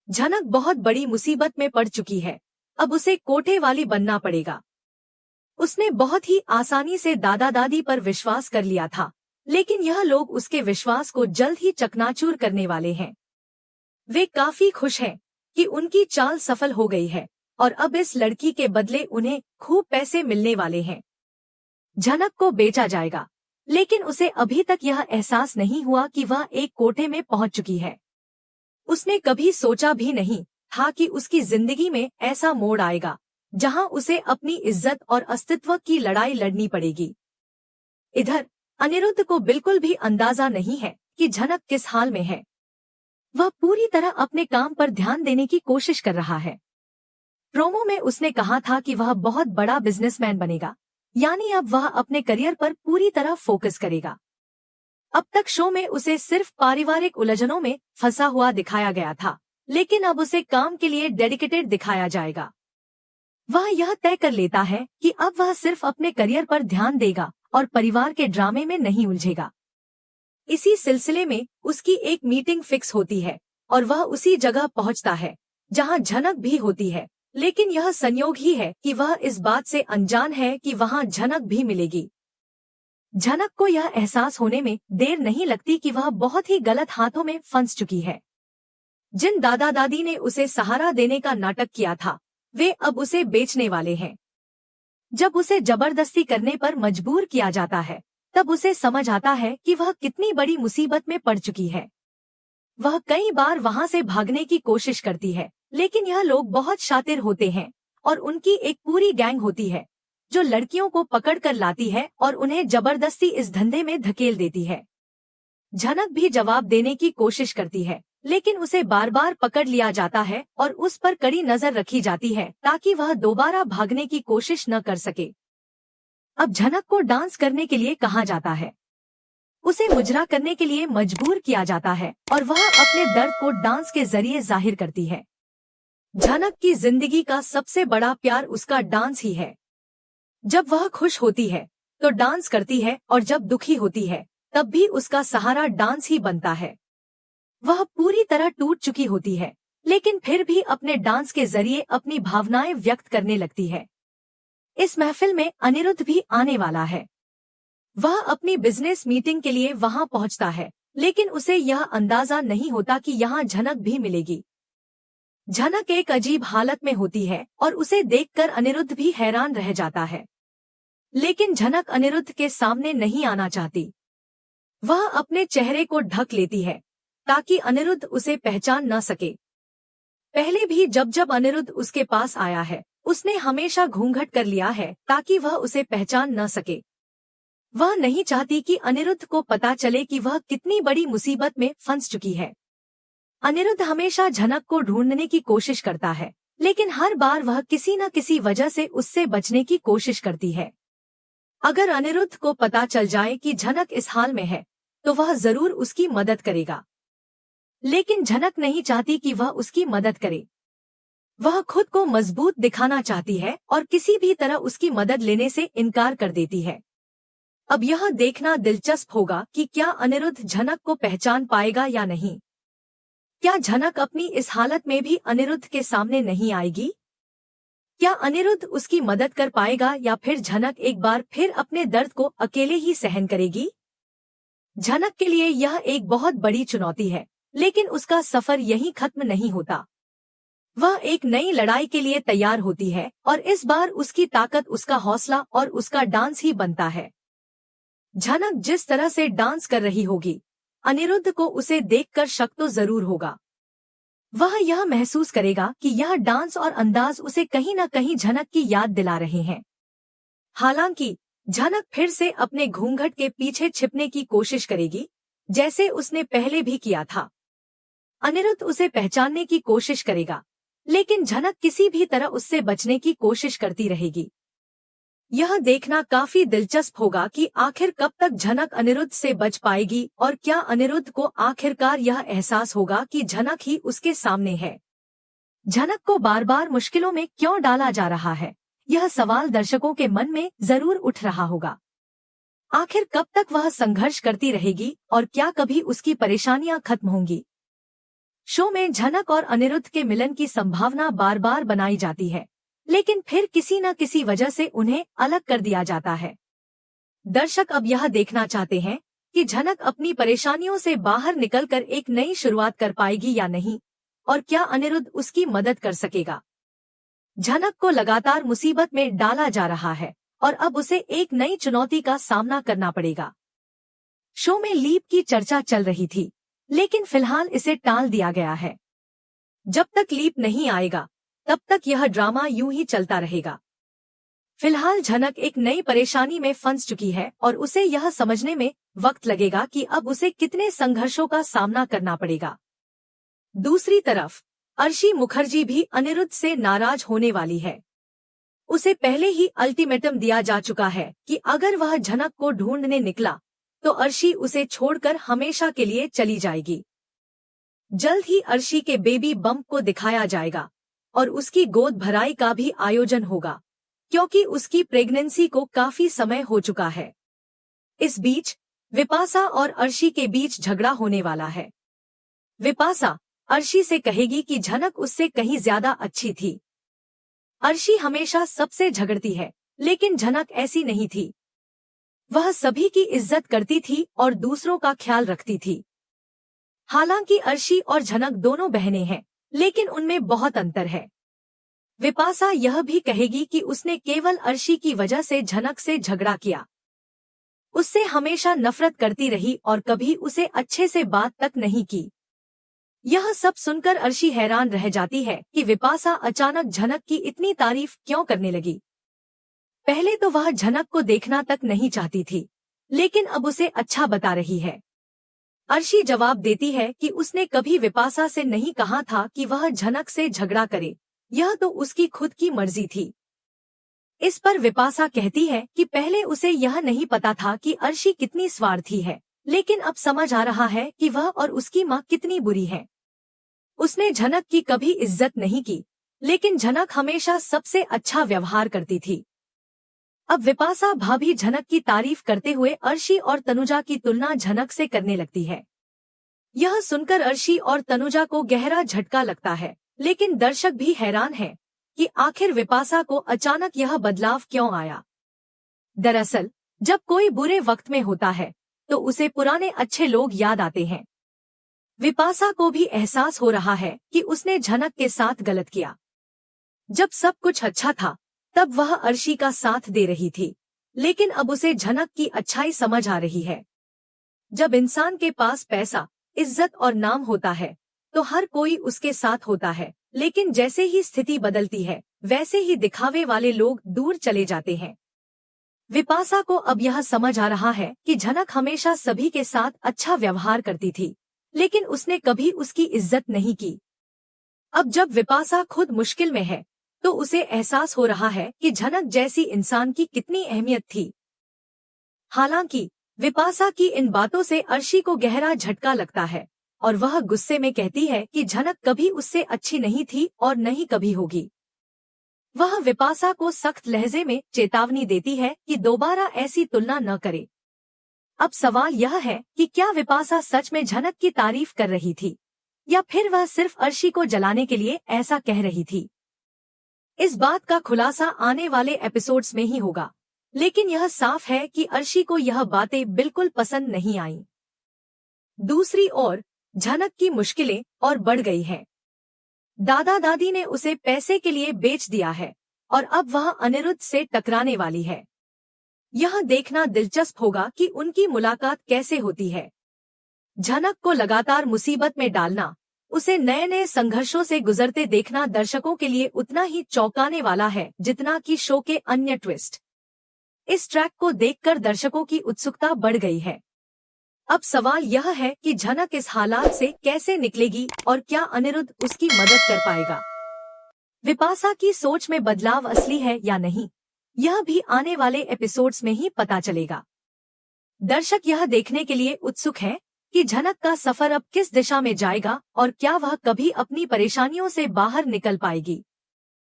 झनक बहुत बड़ी मुसीबत में पड़ चुकी है। अब उसे कोठे वाली बनना पड़ेगा। उसने बहुत ही आसानी से दादा दादी पर विश्वास कर लिया था, लेकिन यह लोग उसके विश्वास को जल्द ही चकनाचूर करने वाले हैं। वे काफी खुश हैं कि उनकी चाल सफल हो गई है और अब इस लड़की के बदले उन्हें खूब पैसे मिलने वाले हैं। झनक को बेचा जाएगा, लेकिन उसे अभी तक यह एहसास नहीं हुआ कि वह एक कोठे में पहुंच चुकी है। उसने कभी सोचा भी नहीं था कि उसकी जिंदगी में ऐसा मोड़ आएगा जहां उसे अपनी इज्जत और अस्तित्व की लड़ाई लड़नी पड़ेगी। इधर अनिरुद्ध को बिल्कुल भी अंदाजा नहीं है कि झनक किस हाल में है। वह पूरी तरह अपने काम पर ध्यान देने की कोशिश कर रहा है। प्रोमो में उसने कहा था कि वह बहुत बड़ा बिजनेसमैन बनेगा, यानी अब वह अपने करियर पर पूरी तरह फोकस करेगा। अब तक शो में उसे सिर्फ पारिवारिक उलझनों में फंसा हुआ दिखाया गया था, लेकिन अब उसे काम के लिए डेडिकेटेड दिखाया जाएगा। वह यह तय कर लेता है कि अब वह सिर्फ अपने करियर पर ध्यान देगा और परिवार के ड्रामे में नहीं उलझेगा। इसी सिलसिले में उसकी एक मीटिंग फिक्स होती है और वह उसी जगह पहुंचता है जहां झनक भी होती है, लेकिन यह संयोग ही है कि वह इस बात से अनजान है कि वहां झनक भी मिलेगी। झनक को यह एहसास होने में देर नहीं लगती कि वह बहुत ही गलत हाथों में फंस चुकी है। जिन दादा दादी ने उसे सहारा देने का नाटक किया था, वे अब उसे बेचने वाले हैं। जब उसे जबरदस्ती करने पर मजबूर किया जाता है, तब उसे समझ आता है कि वह कितनी बड़ी मुसीबत में पड़ चुकी है। वह कई बार वहां से भागने की कोशिश करती है, लेकिन यह लोग बहुत शातिर होते हैं और उनकी एक पूरी गैंग होती है जो लड़कियों को पकड़ कर लाती है और उन्हें जबरदस्ती इस धंधे में धकेल देती है। झनक भी जवाब देने की कोशिश करती है, लेकिन उसे बार बार पकड़ लिया जाता है और उस पर कड़ी नजर रखी जाती है ताकि वह दोबारा भागने की कोशिश न कर सके। अब झनक को डांस करने के लिए कहा जाता है। उसे मुजरा करने के लिए मजबूर किया जाता है और वह अपने दर्द को डांस के जरिए जाहिर करती है। झनक की जिंदगी का सबसे बड़ा प्यार उसका डांस ही है। जब वह खुश होती है तो डांस करती है और जब दुखी होती है तब भी उसका सहारा डांस ही बनता है। वह पूरी तरह टूट चुकी होती है, लेकिन फिर भी अपने डांस के जरिए अपनी भावनाएं व्यक्त करने लगती है। इस महफिल में अनिरुद्ध भी आने वाला है। वह अपनी बिजनेस मीटिंग के लिए वहां पहुंचता है, लेकिन उसे यह अंदाजा नहीं होता कि यहाँ झनक भी मिलेगी। झनक एक अजीब हालत में होती है और उसे देखकर अनिरुद्ध भी हैरान रह जाता है, लेकिन झनक अनिरुद्ध के सामने नहीं आना चाहती। वह अपने चेहरे को ढक लेती है ताकि अनिरुद्ध उसे पहचान न सके। पहले भी जब जब अनिरुद्ध उसके पास आया है, उसने हमेशा घूंघट कर लिया है ताकि वह उसे पहचान न सके। वह नहीं चाहती कि अनिरुद्ध को पता चले कि वह कितनी बड़ी मुसीबत में फंस चुकी है। अनिरुद्ध हमेशा झनक को ढूंढने की कोशिश करता है, लेकिन हर बार वह किसी न किसी वजह से उससे बचने की कोशिश करती है। अगर अनिरुद्ध को पता चल जाए कि झनक इस हाल में है, तो वह जरूर उसकी मदद करेगा, लेकिन झनक नहीं चाहती कि वह उसकी मदद करे। वह खुद को मजबूत दिखाना चाहती है और किसी भी तरह उसकी मदद लेने से इनकार कर देती है। अब यह देखना दिलचस्प होगा कि क्या अनिरुद्ध झनक को पहचान पाएगा या नहीं। क्या झनक अपनी इस हालत में भी अनिरुद्ध के सामने नहीं आएगी? क्या अनिरुद्ध उसकी मदद कर पाएगा या फिर झनक एक बार फिर अपने दर्द को अकेले ही सहन करेगी? झनक के लिए यह एक बहुत बड़ी चुनौती है, लेकिन उसका सफर यहीं खत्म नहीं होता। वह एक नई लड़ाई के लिए तैयार होती है और इस बार उसकी ताकत उसका हौसला और उसका डांस ही बनता है। झनक जिस तरह से डांस कर रही होगी, अनिरुद्ध को उसे देखकर शक तो जरूर होगा। वह यह महसूस करेगा कि यह डांस और अंदाज उसे कहीं न कहीं झनक की याद दिला रहे हैं। हालांकि झनक फिर से अपने घूंघट के पीछे छिपने की कोशिश करेगी, जैसे उसने पहले भी किया था। अनिरुद्ध उसे पहचानने की कोशिश करेगा, लेकिन झनक किसी भी तरह उससे बचने की कोशिश करती रहेगी। यह देखना काफी दिलचस्प होगा कि आखिर कब तक झनक अनिरुद्ध से बच पाएगी और क्या अनिरुद्ध को आखिरकार यह एहसास होगा कि झनक ही उसके सामने है। झनक को बार बार मुश्किलों में क्यों डाला जा रहा है, यह सवाल दर्शकों के मन में जरूर उठ रहा होगा। आखिर कब तक वह संघर्ष करती रहेगी और क्या कभी उसकी परेशानियां खत्म होंगी? शो में झनक और अनिरुद्ध के मिलन की संभावना बार बार बनाई जाती है, लेकिन फिर किसी न किसी वजह से उन्हें अलग कर दिया जाता है। दर्शक अब यह देखना चाहते हैं कि झनक अपनी परेशानियों से बाहर निकलकर एक नई शुरुआत कर पाएगी या नहीं, और क्या अनिरुद्ध उसकी मदद कर सकेगा। झनक को लगातार मुसीबत में डाला जा रहा है और अब उसे एक नई चुनौती का सामना करना पड़ेगा। शो में लीप की चर्चा चल रही थी, लेकिन फिलहाल इसे टाल दिया गया है। जब तक लीप नहीं आएगा तब तक यह ड्रामा यूं ही चलता रहेगा। फिलहाल झनक एक नई परेशानी में फंस चुकी है और उसे यह समझने में वक्त लगेगा कि अब उसे कितने संघर्षों का सामना करना पड़ेगा। दूसरी तरफ अर्शी मुखर्जी भी अनिरुद्ध से नाराज होने वाली है। उसे पहले ही अल्टीमेटम दिया जा चुका है कि अगर वह झनक को ढूंढने निकला तो अर्शी उसे छोड़कर हमेशा के लिए चली जाएगी। जल्द ही अर्शी के बेबी बम्प को दिखाया जाएगा और उसकी गोद भराई का भी आयोजन होगा, क्योंकि उसकी प्रेगनेंसी को काफी समय हो चुका है। इस बीच विपाशा और अर्शी के बीच झगड़ा होने वाला है। विपाशा अर्शी से कहेगी कि झनक उससे कहीं ज्यादा अच्छी थी। अर्शी हमेशा सबसे झगड़ती है, लेकिन झनक ऐसी नहीं थी। वह सभी की इज्जत करती थी और दूसरों का ख्याल रखती थी। हालांकि अर्शी और झनक दोनों बहनें हैं, लेकिन उनमें बहुत अंतर है। विपाशा यह भी कहेगी कि उसने केवल अर्शी की वजह से झनक से झगड़ा किया, उससे हमेशा नफरत करती रही और कभी उसे अच्छे से बात तक नहीं की। यह सब सुनकर अर्शी हैरान रह जाती है कि विपाशा अचानक झनक की इतनी तारीफ क्यों करने लगी। पहले तो वह झनक को देखना तक नहीं चाहती थी, लेकिन अब उसे अच्छा बता रही है। अर्शी जवाब देती है कि उसने कभी विपाशा से नहीं कहा था कि वह झनक से झगड़ा करे, यह तो उसकी खुद की मर्जी थी। इस पर विपाशा कहती है कि पहले उसे यह नहीं पता था कि अर्शी कितनी स्वार्थी है, लेकिन अब समझ आ रहा है कि वह और उसकी माँ कितनी बुरी है। उसने झनक की कभी इज्जत नहीं की, लेकिन झनक हमेशा सबसे अच्छा व्यवहार करती थी। अब विपाशा भाभी झनक की तारीफ करते हुए अर्शी और तनुजा की तुलना झनक से करने लगती है। यह सुनकर अर्शी और तनुजा को गहरा झटका लगता है, लेकिन दर्शक भी हैरान है कि आखिर विपाशा को अचानक यह बदलाव क्यों आया। दरअसल जब कोई बुरे वक्त में होता है तो उसे पुराने अच्छे लोग याद आते हैं। विपाशा को भी एहसास हो रहा है कि उसने झनक के साथ गलत किया। जब सब कुछ अच्छा था तब वह अर्शी का साथ दे रही थी, लेकिन अब उसे झनक की अच्छाई समझ आ रही है। जब इंसान के पास पैसा, इज्जत और नाम होता है तो हर कोई उसके साथ होता है, लेकिन जैसे ही स्थिति बदलती है वैसे ही दिखावे वाले लोग दूर चले जाते हैं। विपाशा को अब यह समझ आ रहा है कि झनक हमेशा सभी के साथ अच्छा व्यवहार करती थी, लेकिन उसने कभी उसकी इज्जत नहीं की। अब जब विपाशा खुद मुश्किल में है तो उसे एहसास हो रहा है कि झनक जैसी इंसान की कितनी अहमियत थी। हालांकि विपाशा की इन बातों से अर्शी को गहरा झटका लगता है और वह गुस्से में कहती है कि झनक कभी उससे अच्छी नहीं थी और नहीं कभी होगी। वह विपाशा को सख्त लहजे में चेतावनी देती है कि दोबारा ऐसी तुलना न करे। अब सवाल यह है कि क्या विपाशा सच में झनक की तारीफ कर रही थी या फिर वह सिर्फ अर्शी को जलाने के लिए ऐसा कह रही थी। इस बात का खुलासा आने वाले एपिसोड्स में ही होगा, लेकिन यह साफ है कि अर्शी को यह बातें बिल्कुल पसंद नहीं आईं। दूसरी ओर झनक की मुश्किलें और बढ़ गई हैं। दादा दादी ने उसे पैसे के लिए बेच दिया है और अब वह अनिरुद्ध से टकराने वाली है। यह देखना दिलचस्प होगा कि उनकी मुलाकात कैसे होती है। झनक को लगातार मुसीबत में डालना, उसे नए नए संघर्षों से गुजरते देखना दर्शकों के लिए उतना ही चौंकाने वाला है जितना कि शो के अन्य ट्विस्ट। इस ट्रैक को देखकर दर्शकों की उत्सुकता बढ़ गई है। अब सवाल यह है कि झनक इस हालात से कैसे निकलेगी और क्या अनिरुद्ध उसकी मदद कर पाएगा। विपाशा की सोच में बदलाव असली है या नहीं, यह भी आने वाले एपिसोड्स में ही पता चलेगा। दर्शक यह देखने के लिए उत्सुक हैं कि झनक का सफर अब किस दिशा में जाएगा और क्या वह कभी अपनी परेशानियों से बाहर निकल पाएगी।